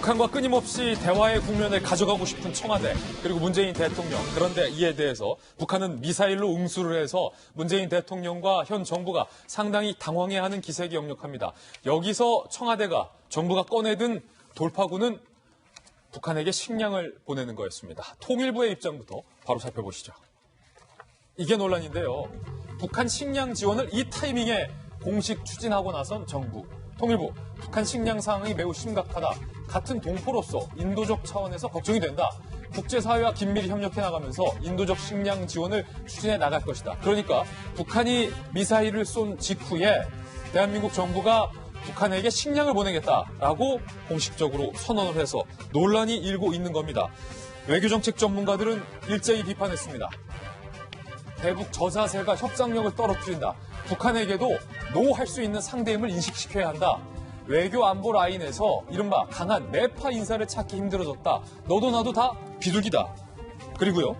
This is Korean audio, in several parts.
북한과 끊임없이 대화의 국면을 가져가고 싶은 청와대 그리고 문재인 대통령. 그런데 이에 대해서 북한은 미사일로 응수를 해서 문재인 대통령과 현 정부가 상당히 당황해하는 기색이 역력합니다. 여기서 청와대가 정부가 꺼내든 돌파구는 북한에게 식량을 보내는 거였습니다. 통일부의 입장부터 바로 살펴보시죠. 이게 논란인데요. 북한 식량 지원을 이 타이밍에 공식 추진하고 나선 정부. 통일부, 북한 식량 상황이 매우 심각하다. 같은 동포로서 인도적 차원에서 걱정이 된다. 국제사회와 긴밀히 협력해 나가면서 인도적 식량 지원을 추진해 나갈 것이다. 그러니까 북한이 미사일을 쏜 직후에 대한민국 정부가 북한에게 식량을 보내겠다라고 공식적으로 선언을 해서 논란이 일고 있는 겁니다. 외교정책 전문가들은 일제히 비판했습니다. 대북 저자세가 협상력을 떨어뜨린다. 북한에게도 노할 수 있는 상대임을 인식시켜야 한다. 외교 안보 라인에서 이른바 강한 매파 인사를 찾기 힘들어졌다. 너도 나도 다 비둘기다. 그리고요.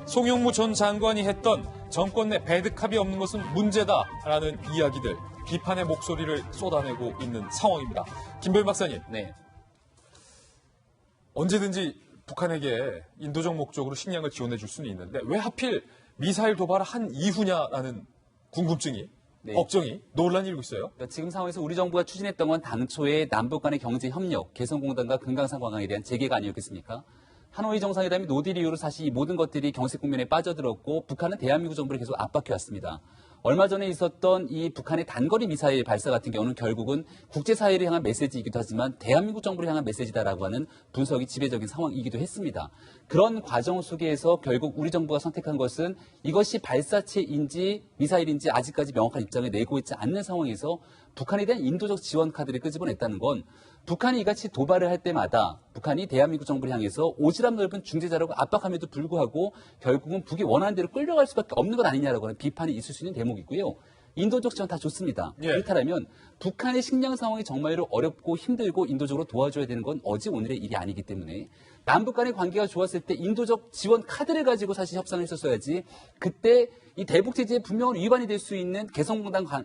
송영무 전 장관이 했던 정권 내 배드캅이 없는 것은 문제다라는 이야기들, 비판의 목소리를 쏟아내고 있는 상황입니다. 김별 박사님. 네. 언제든지 북한에게 인도적 목적으로 식량을 지원해 줄 수는 있는데 왜 하필 미사일 도발을 한 이후냐라는 궁금증이, 네. 걱정이 논란이 일고 있어요. 그러니까 지금 상황에서 우리 정부가 추진했던 건 당초에 남북 간의 경제 협력, 개성공단과 금강산 관광에 대한 재개가 아니었겠습니까? 하노이 정상회담이 노딜 이후로 사실 이 모든 것들이 경색 국면에 빠져들었고 북한은 대한민국 정부를 계속 압박해왔습니다. 얼마 전에 있었던 이 북한의 단거리 미사일 발사 같은 경우는 결국은 국제사회를 향한 메시지이기도 하지만 대한민국 정부를 향한 메시지다라고 하는 분석이 지배적인 상황이기도 했습니다. 그런 과정 속에서 결국 우리 정부가 선택한 것은 이것이 발사체인지 미사일인지 아직까지 명확한 입장을 내고 있지 않는 상황에서 북한에 대한 인도적 지원 카드를 끄집어냈다는 건 북한이 이같이 도발을 할 때마다 북한이 대한민국 정부를 향해서 오지랖 넓은 중재자라고 압박함에도 불구하고 결국은 북이 원하는 대로 끌려갈 수밖에 없는 것 아니냐라고 하는 비판이 있을 수 있는 대목이고요. 인도적 지원 다 좋습니다. 예. 그렇다면 북한의 식량 상황이 정말로 어렵고 힘들고 인도적으로 도와줘야 되는 건 어제 오늘의 일이 아니기 때문에 남북 간의 관계가 좋았을 때 인도적 지원 카드를 가지고 사실 협상을 했었어야지 그때 이 대북 제재에 분명한 위반이 될 수 있는 개성공단과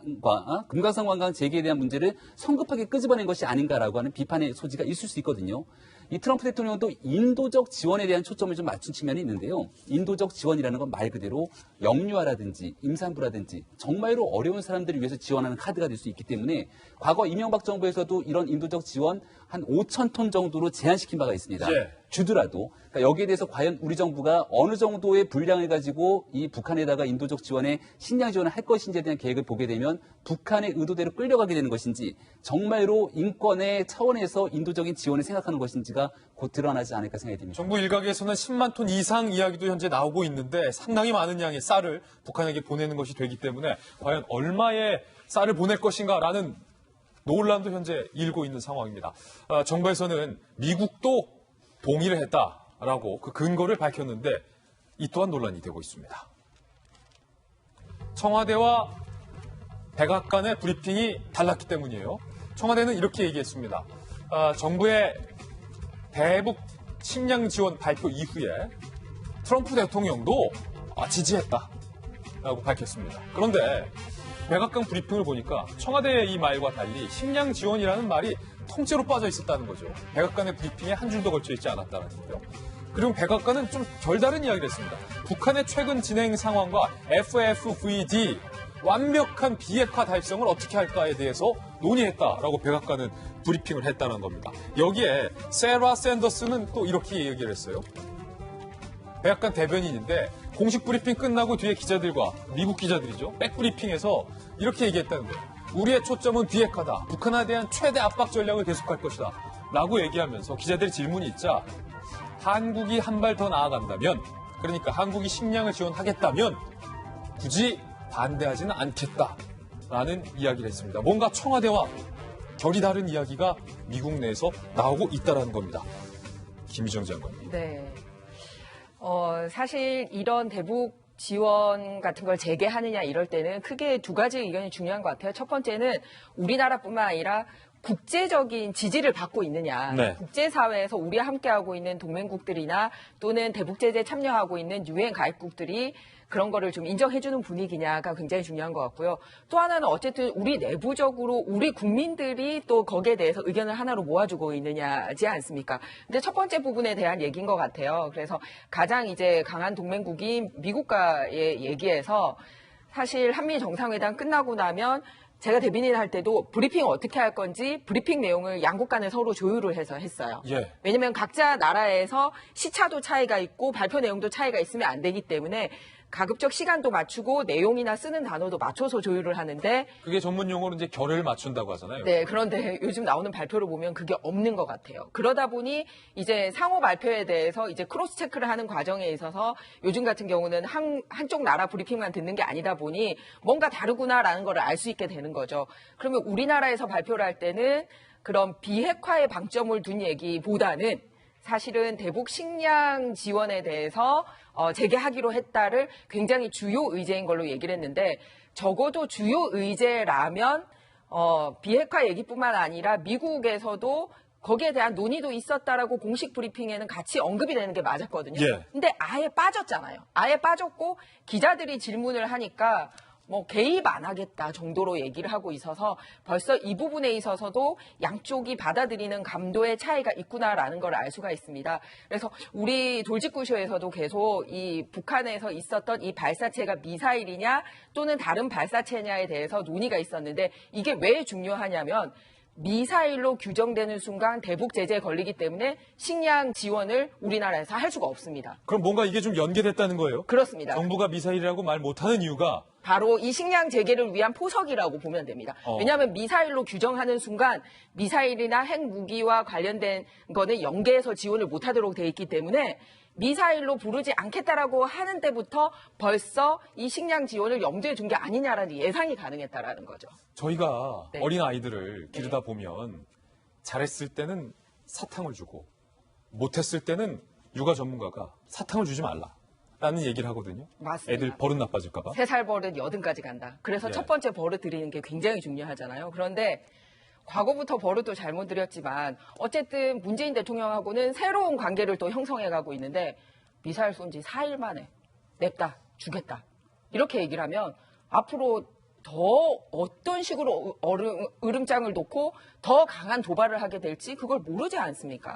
금강산 관광 재개에 대한 문제를 성급하게 끄집어낸 것이 아닌가라고 하는 비판의 소지가 있을 수 있거든요. 이 트럼프 대통령도 인도적 지원에 대한 초점을 좀 맞춘 측면이 있는데요. 인도적 지원이라는 건 말 그대로 영유아라든지 임산부라든지 정말로 어려운 사람들을 위해서 지원하는 카드가 될 수 있기 때문에 과거 이명박 정부에서도 이런 인도적 지원 한 5,000톤 정도로 제한시킨 바가 있습니다. 예. 주더라도 그러니까 여기에 대해서 과연 우리 정부가 어느 정도의 분량을 가지고 이 북한에다가 인도적 지원에 식량 지원을 할 것인지에 대한 계획을 보게 되면 북한의 의도대로 끌려가게 되는 것인지 정말로 인권의 차원에서 인도적인 지원을 생각하는 것인지가 곧 드러나지 않을까 생각이 듭니다. 정부 일각에서는 10만 톤 이상 이야기도 현재 나오고 있는데 상당히 많은 양의 쌀을 북한에게 보내는 것이 되기 때문에 과연 얼마의 쌀을 보낼 것인가라는 논란도 현재 일고 있는 상황입니다. 정부에서는 미국도 동의를 했다라고 그 근거를 밝혔는데 이 또한 논란이 되고 있습니다. 청와대와 백악관의 브리핑이 달랐기 때문이에요. 청와대는 이렇게 얘기했습니다. 정부의 대북 식량 지원 발표 이후에 트럼프 대통령도 지지했다라고 밝혔습니다. 그런데 백악관 브리핑을 보니까 청와대의 이 말과 달리 식량 지원이라는 말이 통째로 빠져 있었다는 거죠. 백악관의 브리핑에 한 줄도 걸쳐 있지 않았다는 거예요. 그리고 백악관은 좀 별다른 이야기를 했습니다. 북한의 최근 진행 상황과 FFVD 완벽한 비핵화 달성을 어떻게 할까에 대해서 논의했다라고 백악관은 브리핑을 했다는 겁니다. 여기에 세라 샌더스는 또 이렇게 얘기를 했어요. 백악관 대변인인데 공식 브리핑 끝나고 뒤에 기자들과 미국 기자들이죠. 백브리핑에서 이렇게 얘기했다는 거예요. 우리의 초점은 비핵화다. 북한에 대한 최대 압박 전략을 계속할 것이다. 라고 얘기하면서 기자들의 질문이 있자 한국이 한 발 더 나아간다면 그러니까 한국이 식량을 지원하겠다면 굳이 반대하지는 않겠다라는 이야기를 했습니다. 뭔가 청와대와 결이 다른 이야기가 미국 내에서 나오고 있다는 겁니다. 김희정 장관님. 네. 사실 이런 대북 지원 같은 걸 재개하느냐 이럴 때는 크게 두 가지 의견이 중요한 것 같아요. 첫 번째는 우리나라뿐만 아니라 국제적인 지지를 받고 있느냐. 네. 국제사회에서 우리와 함께하고 있는 동맹국들이나 또는 대북제재에 참여하고 있는 유엔 가입국들이 그런 거를 좀 인정해주는 분위기냐가 굉장히 중요한 것 같고요. 또 하나는 어쨌든 우리 내부적으로 우리 국민들이 또 거기에 대해서 의견을 하나로 모아주고 있느냐지 않습니까? 근데 첫 번째 부분에 대한 얘기인 것 같아요. 그래서 가장 이제 강한 동맹국인 미국과의 얘기에서 사실 한미 정상회담 끝나고 나면 제가 대변인을 할 때도 브리핑 어떻게 할 건지 브리핑 내용을 양국 간에 서로 조율을 해서 했어요. 예. 왜냐하면 각자 나라에서 시차도 차이가 있고 발표 내용도 차이가 있으면 안 되기 때문에 가급적 시간도 맞추고 내용이나 쓰는 단어도 맞춰서 조율을 하는데 그게 전문 용어로 이제 결을 맞춘다고 하잖아요. 네, 그런데 요즘 나오는 발표를 보면 그게 없는 것 같아요. 그러다 보니 이제 상호 발표에 대해서 이제 크로스 체크를 하는 과정에 있어서 요즘 같은 경우는 한쪽 나라 브리핑만 듣는 게 아니다 보니 뭔가 다르구나라는 걸 알 수 있게 되는 거죠. 그러면 우리나라에서 발표를 할 때는 그런 비핵화에 방점을 둔 얘기보다는 사실은 대북 식량 지원에 대해서 재개하기로 했다를 굉장히 주요 의제인 걸로 얘기를 했는데 적어도 주요 의제라면 비핵화 얘기뿐만 아니라 미국에서도 거기에 대한 논의도 있었다라고 공식 브리핑에는 같이 언급이 되는 게 맞았거든요. 예. 근데 아예 빠졌잖아요. 아예 빠졌고 기자들이 질문을 하니까 뭐 개입 안 하겠다 정도로 얘기를 하고 있어서 벌써 이 부분에 있어서도 양쪽이 받아들이는 감도의 차이가 있구나라는 걸 알 수가 있습니다. 그래서 우리 돌직구쇼에서도 계속 이 북한에서 있었던 이 발사체가 미사일이냐 또는 다른 발사체냐에 대해서 논의가 있었는데 이게 왜 중요하냐면 미사일로 규정되는 순간 대북 제재에 걸리기 때문에 식량 지원을 우리나라에서 할 수가 없습니다. 그럼 뭔가 이게 좀 연계됐다는 거예요? 그렇습니다. 정부가 미사일이라고 말 못하는 이유가 바로 이 식량 재개를 위한 포석이라고 보면 됩니다. 왜냐하면 미사일로 규정하는 순간 미사일이나 핵무기와 관련된 거는 연계해서 지원을 못하도록 돼 있기 때문에 미사일로 부르지 않겠다라고 하는 때부터 벌써 이 식량 지원을 염두에 둔 게 아니냐라는 예상이 가능했다라는 거죠. 저희가 네. 어린 아이들을 기르다 보면 잘했을 때는 사탕을 주고 못했을 때는 육아 전문가가 사탕을 주지 말라라는 얘기를 하거든요. 맞습니다. 애들 버릇 나빠질까 봐. 3살 버릇 80까지 간다. 그래서 예. 첫 번째 버릇 들이는 게 굉장히 중요하잖아요. 그런데 과거부터 버릇도 잘못 들였지만 어쨌든 문재인 대통령하고는 새로운 관계를 또 형성해가고 있는데 미사일 쏜 지 4일 만에 냅다 주겠다 이렇게 얘기를 하면 앞으로 더 어떤 식으로 으름장을 놓고 더 강한 도발을 하게 될지 그걸 모르지 않습니까?